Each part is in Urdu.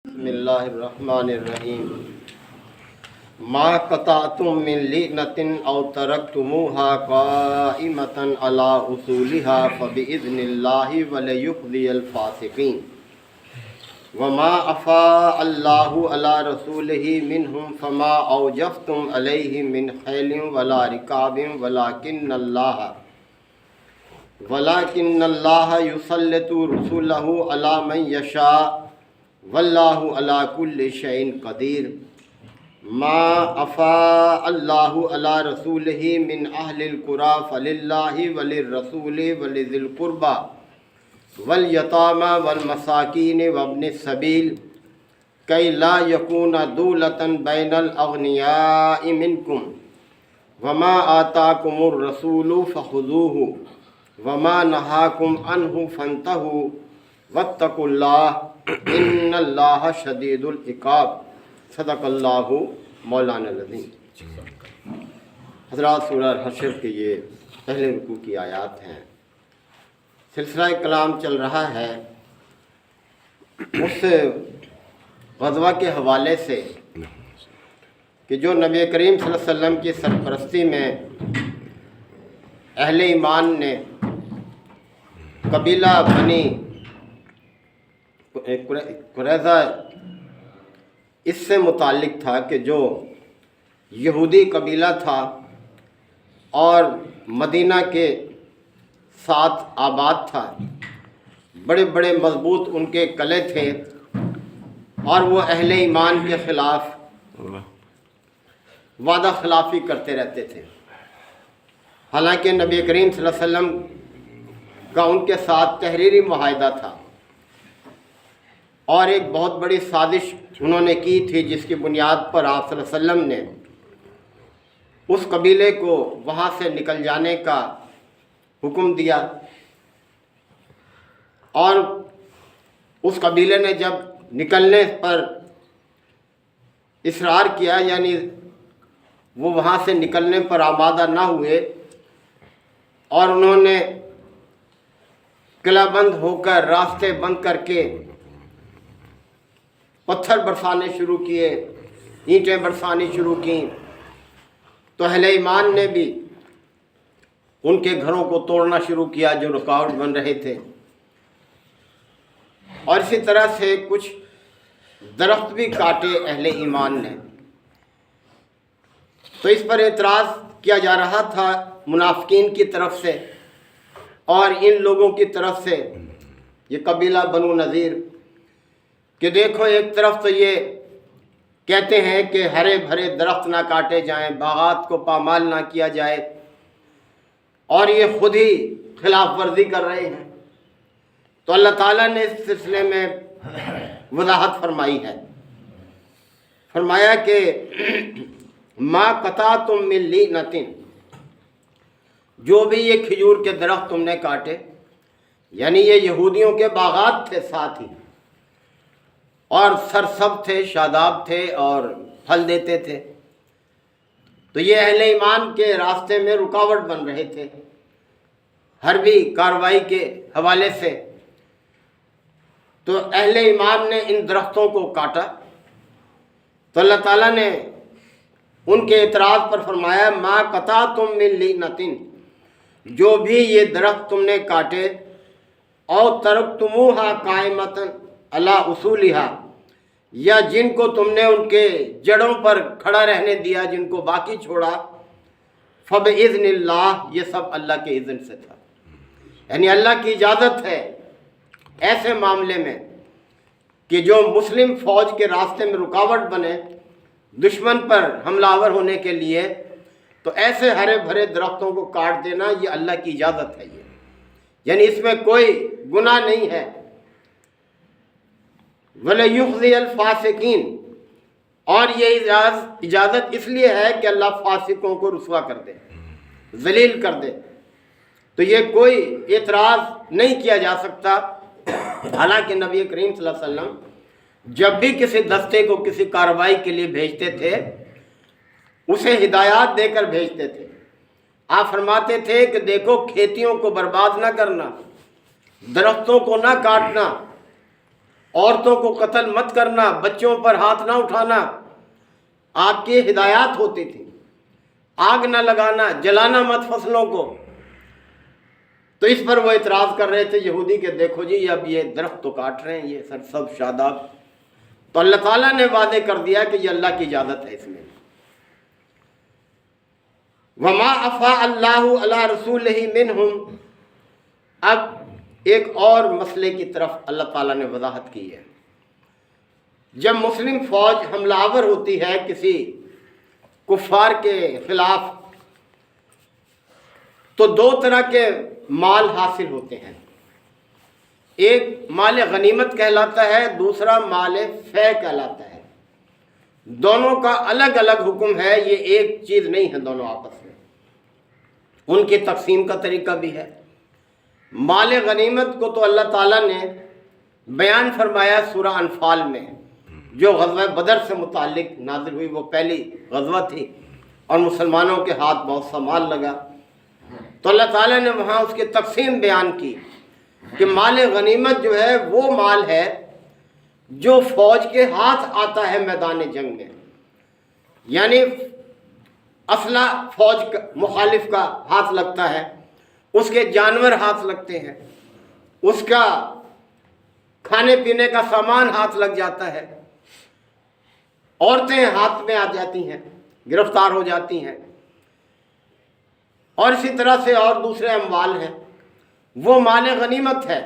بسم اللہ الرحمن الرحیم ما قطعتم من لینۃ او ترکتموها قائمۃ علی اصولها فبإذن اللہ ولیخزی الفاسقین وما افاء اللہ علی رسولہ منہم فما اوجفتم علیہ من خیل ولا رکاب ولکن اللہ یسلط رسولہ علی من یشاء واللہ علی کل شیء قدیر ما افاء اللہ علی رسولہ من اہل القری فللہ وللرسول ولذی القربى والیتامى والمساکین وابن السبیل کی لا یکون دولۃ بین الاغنیاء منکم وما آتاکم الرسول فخذوہ وما نہاکم عنہ فانتہوا واتقوا اللہ ان اللہ شدید العقاب صدق اللہ مولانا العظیم۔ حضرات، سورہ الحشر کے یہ پہلے رکوع کی آیات ہیں۔ سلسلہ کلام چل رہا ہے اس غزوہ کے حوالے سے کہ جو نبی کریم صلی اللہ علیہ وسلم کی سرپرستی میں اہل ایمان نے قبیلہ بنی قریظہ اس سے متعلق تھا کہ جو یہودی قبیلہ تھا اور مدینہ کے ساتھ آباد تھا، بڑے بڑے مضبوط ان کے قلعے تھے اور وہ اہل ایمان کے خلاف وعدہ خلافی کرتے رہتے تھے۔ حالانکہ نبی کریم صلی اللہ علیہ وسلم کا ان کے ساتھ تحریری معاہدہ تھا اور ایک بہت بڑی سازش انہوں نے کی تھی جس کی بنیاد پر آپ صلی اللہ علیہ وسلم نے اس قبیلے کو وہاں سے نکل جانے کا حکم دیا، اور اس قبیلے نے جب نکلنے پر اصرار کیا، یعنی وہ وہاں سے نکلنے پر آمادہ نہ ہوئے اور انہوں نے قلعہ بند ہو کر راستے بند کر کے پتھر برسانے شروع کیے، اینٹیں برسانی شروع کیں، تو اہل ایمان نے بھی ان کے گھروں کو توڑنا شروع کیا جو رکاوٹ بن رہے تھے، اور اسی طرح سے کچھ درخت بھی کاٹے اہل ایمان نے۔ تو اس پر اعتراض کیا جا رہا تھا منافقین کی طرف سے اور ان لوگوں کی طرف سے، یہ قبیلہ بنو نذیر، کہ دیکھو ایک طرف تو یہ کہتے ہیں کہ ہرے بھرے درخت نہ کاٹے جائیں، باغات کو پامال نہ کیا جائے، اور یہ خود ہی خلاف ورزی کر رہے ہیں۔ تو اللہ تعالیٰ نے اس سلسلے میں وضاحت فرمائی ہے، فرمایا کہ ما قطعتم من لینۃ، جو بھی یہ کھجور کے درخت تم نے کاٹے، یعنی یہ یہودیوں کے باغات تھے ساتھ ہی، اور سرسب تھے، شاداب تھے اور پھل دیتے تھے، تو یہ اہل ایمان کے راستے میں رکاوٹ بن رہے تھے حربی کارروائی کے حوالے سے۔ تو اہل ایمان نے ان درختوں کو کاٹا، تو اللہ تعالیٰ نے ان کے اعتراض پر فرمایا ما قطعتم من لینۃ، جو بھی یہ درخت تم نے کاٹے، او ترکتموها قائمۃ علی اصولها، یا جن کو تم نے ان کے جڑوں پر کھڑا رہنے دیا، جن کو باقی چھوڑا، فبإذن اللہ، یہ سب اللہ کے اذن سے تھا، یعنی اللہ کی اجازت ہے ایسے معاملے میں کہ جو مسلم فوج کے راستے میں رکاوٹ بنے دشمن پر حملہ آور ہونے کے لیے، تو ایسے ہرے بھرے درختوں کو کاٹ دینا یہ اللہ کی اجازت ہے، یعنی اس میں کوئی گناہ نہیں ہے۔ وَلَيُخْزِيَ الْفَاسِقِينَ، اور یہ اجازت اس لیے ہے کہ اللہ فاسقوں کو رسوا کر دے، ذلیل کر دے، تو یہ کوئی اعتراض نہیں کیا جا سکتا۔ حالانکہ نبی کریم صلی اللہ علیہ وسلم جب بھی کسی دستے کو کسی کارروائی کے لیے بھیجتے تھے، اسے ہدایات دے کر بھیجتے تھے۔ آپ فرماتے تھے کہ دیکھو کھیتیوں کو برباد نہ کرنا، درختوں کو نہ کاٹنا، عورتوں کو قتل مت کرنا، بچوں پر ہاتھ نہ اٹھانا، آپ کی ہدایات ہوتی تھی، آگ نہ لگانا، جلانا مت فصلوں کو۔ تو اس پر وہ اعتراض کر رہے تھے یہودی کہ دیکھو جی اب یہ درخت تو کاٹ رہے ہیں، یہ سرسبز شاداب۔ تو اللہ تعالیٰ نے واضح کر دیا کہ یہ اللہ کی اجازت ہے اس میں۔ وما افاء اللہ علی رسولہ منہم، اب ایک اور مسئلے کی طرف اللہ تعالیٰ نے وضاحت کی ہے۔ جب مسلم فوج حملہ آور ہوتی ہے کسی کفار کے خلاف تو دو طرح کے مال حاصل ہوتے ہیں، ایک مال غنیمت کہلاتا ہے، دوسرا مال فے کہلاتا ہے۔ دونوں کا الگ الگ حکم ہے، یہ ایک چیز نہیں ہے دونوں آپس میں، ان کی تقسیم کا طریقہ بھی ہے۔ مال غنیمت کو تو اللہ تعالیٰ نے بیان فرمایا سورہ انفال میں، جو غزوہ بدر سے متعلق نازل ہوئی، وہ پہلی غزوہ تھی اور مسلمانوں کے ہاتھ بہت سا مال لگا، تو اللہ تعالیٰ نے وہاں اس کی تقسیم بیان کی کہ مال غنیمت جو ہے وہ مال ہے جو فوج کے ہاتھ آتا ہے میدان جنگ میں، یعنی اسلحہ فوج کا مخالف کا ہاتھ لگتا ہے، اس کے جانور ہاتھ لگتے ہیں، اس کا کھانے پینے کا سامان ہاتھ لگ جاتا ہے، عورتیں ہاتھ میں آ جاتی ہیں، گرفتار ہو جاتی ہیں، اور اسی طرح سے اور دوسرے اموال ہیں، وہ مال غنیمت ہے۔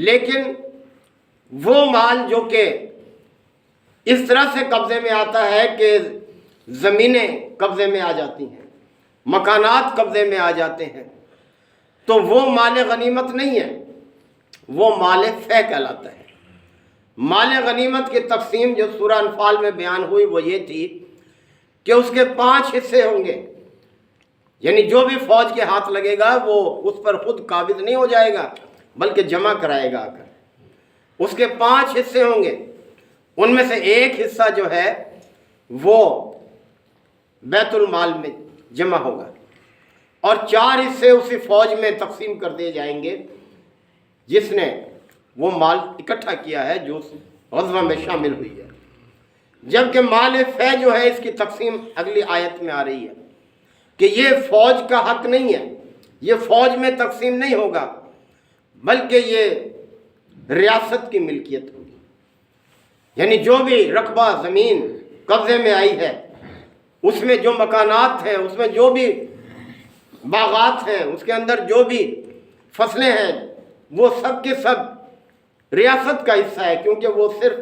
لیکن وہ مال جو کہ اس طرح سے قبضے میں آتا ہے کہ زمینیں قبضے میں آ جاتی ہیں، مکانات قبضے میں آ جاتے ہیں، تو وہ مال غنیمت نہیں ہے، وہ مال فے کہلاتا ہے۔ مال غنیمت کی تقسیم جو سورہ انفال میں بیان ہوئی وہ یہ تھی کہ اس کے 5 حصے ہوں گے، یعنی جو بھی فوج کے ہاتھ لگے گا وہ اس پر خود قابض نہیں ہو جائے گا بلکہ جمع کرائے گا آ کر۔ اس کے 5 حصے ہوں گے، ان میں سے ایک حصہ جو ہے وہ بیت المال میں جمع ہوگا، اور 4 حصے اسی فوج میں تقسیم کر دیے جائیں گے جس نے وہ مال اکٹھا کیا ہے جو اس غزوہ میں شامل ہوئی ہے۔ جبکہ مال فے جو ہے اس کی تقسیم اگلی آیت میں آ رہی ہے کہ یہ فوج کا حق نہیں ہے، یہ فوج میں تقسیم نہیں ہوگا بلکہ یہ ریاست کی ملکیت ہوگی، یعنی جو بھی رقبہ زمین قبضے میں آئی ہے، اس میں جو مکانات ہیں، اس میں جو بھی باغات ہیں، اس کے اندر جو بھی فصلیں ہیں، وہ سب کے سب ریاست کا حصہ ہے، کیونکہ وہ صرف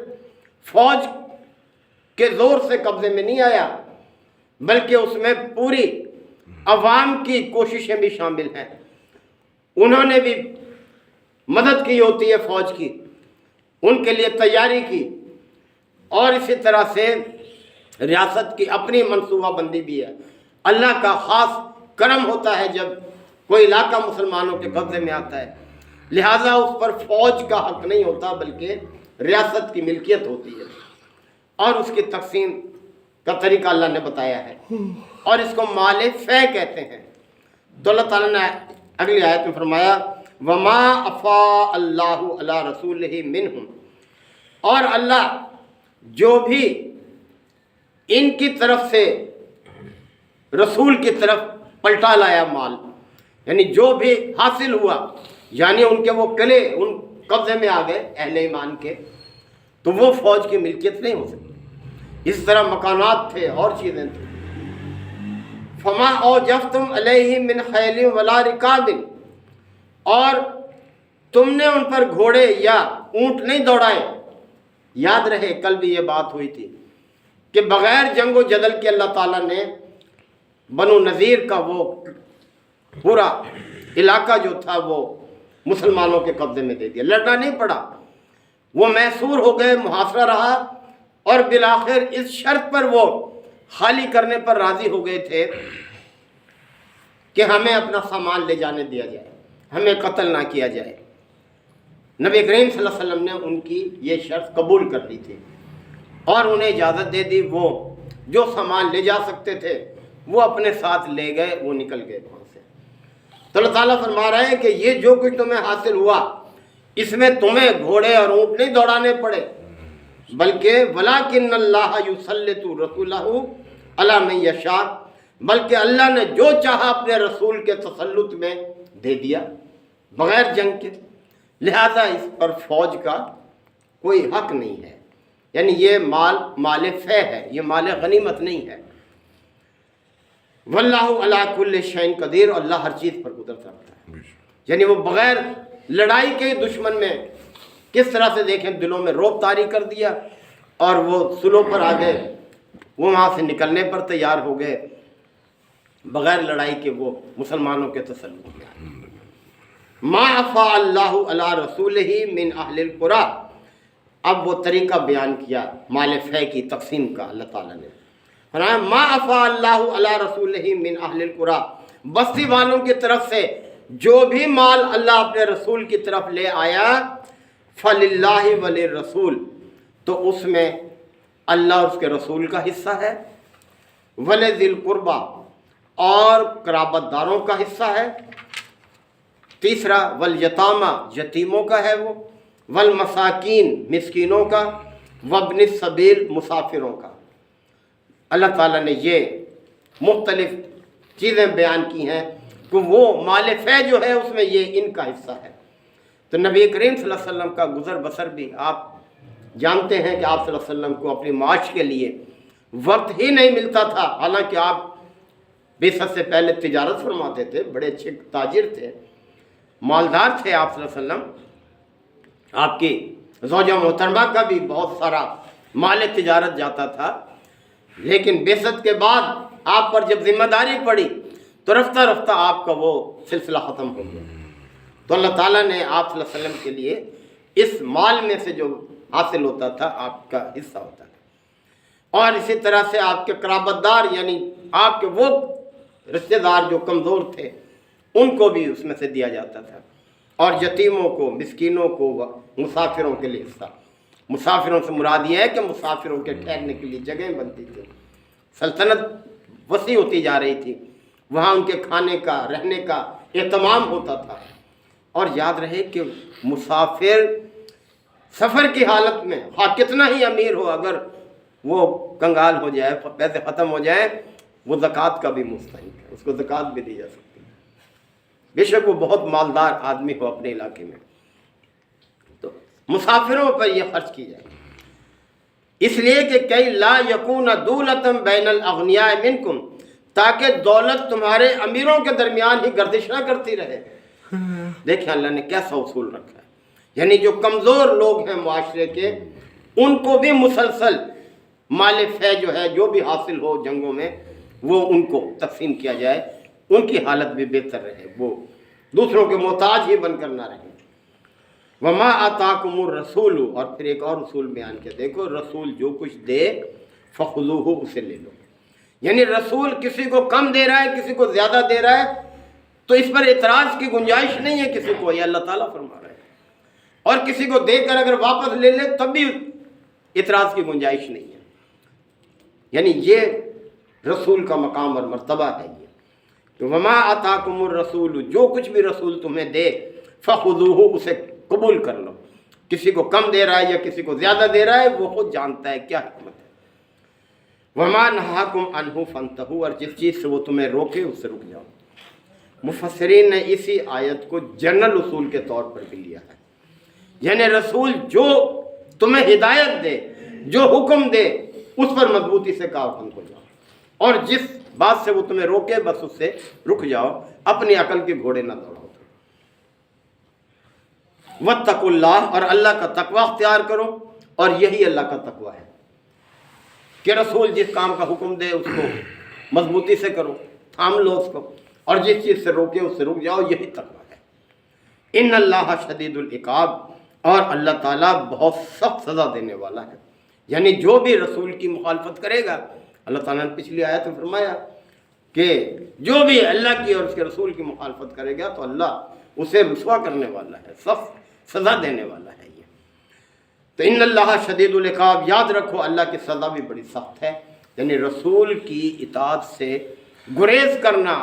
فوج کے زور سے قبضے میں نہیں آیا بلکہ اس میں پوری عوام کی کوششیں بھی شامل ہیں، انہوں نے بھی مدد کی ہوتی ہے فوج کی، ان کے لیے تیاری کی، اور اسی طرح سے ریاست کی اپنی منصوبہ بندی بھی ہے۔ اللہ کا خاص کرم ہوتا ہے جب کوئی علاقہ مسلمانوں کے قبضے میں آتا ہے، لہٰذا اس پر فوج کا حق نہیں ہوتا بلکہ ریاست کی ملکیت ہوتی ہے، اور اس کی تقسیم کا طریقہ اللہ نے بتایا ہے، اور اس کو مال فے کہتے ہیں۔ تو اللہ تعالیٰ نے اگلی آیت میں فرمایا وما افاء اللہ علی رسولہ منہم، اور اللہ جو بھی ان کی طرف سے رسول کی طرف پلٹا لایا مال، یعنی جو بھی حاصل ہوا، یعنی ان کے وہ قلعے ان قبضے میں آ گئے اہل ایمان کے، تو وہ فوج کی ملکیت نہیں ہو سکتی۔ اس طرح مکانات تھے اور چیزیں تھیں۔ فما اوجفتم علیہ من خیل ولا رکاب، اور تم نے ان پر گھوڑے یا اونٹ نہیں دوڑائے۔ یاد رہے کل بھی یہ بات ہوئی تھی کہ بغیر جنگ و جدل کے اللہ تعالیٰ نے بنو نذیر کا وہ پورا علاقہ جو تھا وہ مسلمانوں کے قبضے میں دے دیا، لڑنا نہیں پڑا، وہ محصور ہو گئے، محاصرہ رہا، اور بالآخر اس شرط پر وہ خالی کرنے پر راضی ہو گئے تھے کہ ہمیں اپنا سامان لے جانے دیا جائے، ہمیں قتل نہ کیا جائے۔ نبی کریم صلی اللہ علیہ وسلم نے ان کی یہ شرط قبول کر لی تھی اور انہیں اجازت دے دی، وہ جو سامان لے جا سکتے تھے وہ اپنے ساتھ لے گئے، وہ نکل گئے وہاں سے۔ تو اللہ تعالیٰ فرما رہا ہے کہ یہ جو کچھ تمہیں حاصل ہوا اس میں تمہیں گھوڑے اور اونٹ نہیں دوڑانے پڑے، بلکہ وَلَٰكِنَّ اللَّهَ يُسَلِّطُ رَسُولَهُ عَلَىٰ مَن يَشَاءُ، بلکہ اللہ نے جو چاہا اپنے رسول کے تسلط میں دے دیا بغیر جنگ کے، لہذا اس پر فوج کا کوئی حق نہیں ہے۔ یعنی یہ مال فے ہے، یہ مال غنیمت نہیں ہے۔ واللہ علی کل شیء قدیر، اور اللہ ہر چیز پر قدرت رکھتا ہے۔ یعنی وہ بغیر لڑائی کے دشمن میں کس طرح سے دیکھیں دلوں میں رعب طاری کر دیا، اور وہ صلح پر آ گئے، وہ وہاں سے نکلنے پر تیار ہو گئے بغیر لڑائی کے، وہ مسلمانوں کے تسلط میں۔ ما افاء اللہ علی رسولہ من اہل القریٰ، اب وہ طریقہ بیان کیا مال فے کی تقسیم کا اللہ تعالیٰ نے فرمایا ما افاء اللہ علی رسولہ من اہل القریٰ، بستی والوں کی طرف سے جو بھی مال اللہ اپنے رسول کی طرف لے آیا، فللہ وللرسول، تو اس میں اللہ اور اس کے رسول کا حصہ ہے، ولذی القربیٰ، اور قرابت داروں کا حصہ ہے، تیسرا والیتامى، یتیموں کا ہے وہ، والمساکین، مسکینوں کا، وابن السبیل، مسافروں کا۔ اللہ تعالیٰ نے یہ مختلف چیزیں بیان کی ہیں کہ وہ مال فے جو ہے اس میں یہ ان کا حصہ ہے۔ تو نبی کریم صلی اللہ علیہ وسلم کا گزر بسر بھی آپ جانتے ہیں کہ آپ صلی اللہ علیہ وسلم کو اپنی معاش کے لیے وقت ہی نہیں ملتا تھا، حالانکہ آپ بعثت سے پہلے تجارت فرماتے تھے، بڑے اچھے تاجر تھے، مالدار تھے آپ صلی اللہ علیہ وسلم۔ آپ کی زوجہ محترمہ کا بھی بہت سارا مال تجارت جاتا تھا، لیکن بعثت کے بعد آپ پر جب ذمہ داری پڑی تو رفتہ رفتہ آپ کا وہ سلسلہ ختم ہو گیا۔ تو اللہ تعالیٰ نے آپ صلی اللہ علیہ وسلم کے لیے اس مال میں سے جو حاصل ہوتا تھا آپ کا حصہ ہوتا تھا، اور اسی طرح سے آپ کے قرابت دار یعنی آپ کے وہ رشتہ دار جو کمزور تھے ان کو بھی اس میں سے دیا جاتا تھا، اور یتیموں کو، مسکینوں کو، مسافروں کے لیے حصہ۔ مسافروں سے مراد یہ ہے کہ مسافروں کے ٹھہرنے کے لیے جگہیں بنتی تھی، سلطنت وسیع ہوتی جا رہی تھی، وہاں ان کے کھانے کا، رہنے کا اہتمام ہوتا تھا۔ اور یاد رہے کہ مسافر سفر کی حالت میں خواہ کتنا ہی امیر ہو، اگر وہ کنگال ہو جائے، پیسے ختم ہو جائے، وہ زکوٰۃ کا بھی مستحق ہے، اس کو زکوٰۃ بھی دی جا سکتی ہے، بے شک وہ بہت مالدار آدمی ہو اپنے علاقے میں۔ تو مسافروں پر یہ خرچ کی جائے، اس لیے کہ کئی لا یکون دولۃ بین الاغنیاء منکم، تاکہ دولت تمہارے امیروں کے درمیان ہی گردش نہ کرتی رہے۔ دیکھیں اللہ نے کیسا اصول رکھا ہے، یعنی جو کمزور لوگ ہیں معاشرے کے ان کو بھی مسلسل مال فے جو ہے جو بھی حاصل ہو جنگوں میں وہ ان کو تقسیم کیا جائے، ان کی حالت بھی بہتر رہے، وہ دوسروں کے محتاج ہی بن کر نہ رہے۔ وما آتاکم الرسول، اور پھر ایک اور رسول بیان کیا، دیکھو رسول جو کچھ دے فخذوہ، اسے لے لو۔ یعنی رسول کسی کو کم دے رہا ہے، کسی کو زیادہ دے رہا ہے تو اس پر اعتراض کی گنجائش نہیں ہے کسی کو، یہ اللہ تعالیٰ فرما رہا ہے، اور کسی کو دے کر اگر واپس لے لے تب بھی اعتراض کی گنجائش نہیں ہے۔ یعنی یہ رسول کا مقام اور مرتبہ ہے یہ کہ وما آتاکم الرسول، جو کچھ بھی رسول تمہیں دے فخذوہ، اسے قبول کر لو۔ کسی کو کم دے رہا ہے یا کسی کو زیادہ دے رہا ہے وہ خود جانتا ہے کیا حکمت ہے۔ وما نہاکم عنہ فانتہوا، اور جس چیز سے وہ تمہیں روکے اس سے رک جاؤ۔ مفسرین نے اسی آیت کو جنرل اصول کے طور پر بھی لیا ہے، یعنی رسول جو تمہیں ہدایت دے، جو حکم دے، اس پر مضبوطی سے کارکن ہو جاؤ، اور جس بات سے وہ تمہیں روکے بس اس سے رک جاؤ، اپنی عقل کے گھوڑے نہ دوڑاؤ۔ واتقوا اللہ، اور اللہ کا تقوی اختیار کرو، اور یہی اللہ کا تقوی ہے کہ رسول جس کام کا حکم دے اس کو مضبوطی سے کرو، تھام لو اس کو، اور جس چیز سے روکے اس سے رک جاؤ، یہی تقوی ہے۔ ان اللہ شدید العقاب، اور اللہ تعالیٰ بہت سخت سزا دینے والا ہے۔ یعنی جو بھی رسول کی مخالفت کرے گا، اللہ تعالیٰ نے پچھلی آیت میں فرمایا کہ جو بھی اللہ کی اور اس کے رسول کی مخالفت کرے گا تو اللہ اسے رسوا کرنے والا ہے، سخت سزا دینے والا ہے یہ۔ تو ان اللہ شدید العقاب، یاد رکھو اللہ کی سزا بھی بڑی سخت ہے۔ یعنی رسول کی اطاعت سے گریز کرنا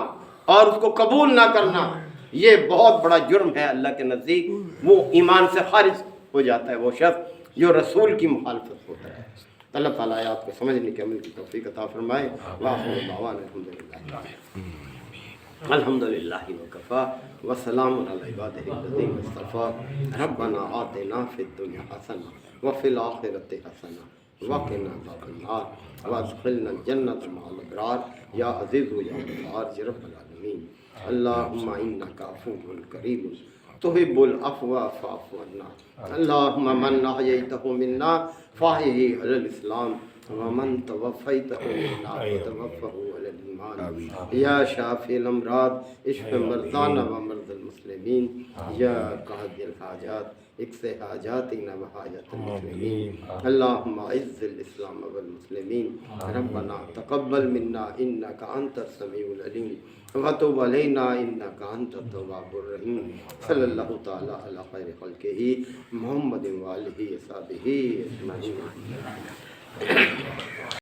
اور اس کو قبول نہ کرنا یہ بہت بڑا جرم ہے اللہ کے نزدیک، وہ ایمان سے خارج ہو جاتا ہے وہ شخص جو رسول کی مخالفت ہوتا ہے۔ اللہ تعالیٰ آپ کو سمجھنے کے عمل کی توفیق عطا فرمائے۔ وآخر دعوانا الحمدللہ وکفا وسلام علی عبادہ الذین اصطفی ربنا آتنا فی الدنیا حسنہ وفی الآخرۃ حسنہ وقنا عذاب النار وادخلنا الجنۃ مع الابرار یا عزیز یا غفار یا رب العالمین۔ اللہم انک عفو کریم تحب العفو فاعف عنا۔ اللہم من احییتہ منا فاحیہ علی الاسلام ومن توفیتہ منا فتوفہ علی الایمان۔ یا شافی الامراض اشف مرضانا ومرضى المسلمین یا قاضی الحاجات اقض حاجاتنا وحاجات المسلمین۔ اللہم اعز الاسلام والمسلمین۔ ربنا تقبل منا انک انت السمیع العلیم وتب علینا انک انت التواب الرحیم۔ صلی اللہ تعالی علی خیر خلقہ محمد وآلہ وصحبہ اجمعین۔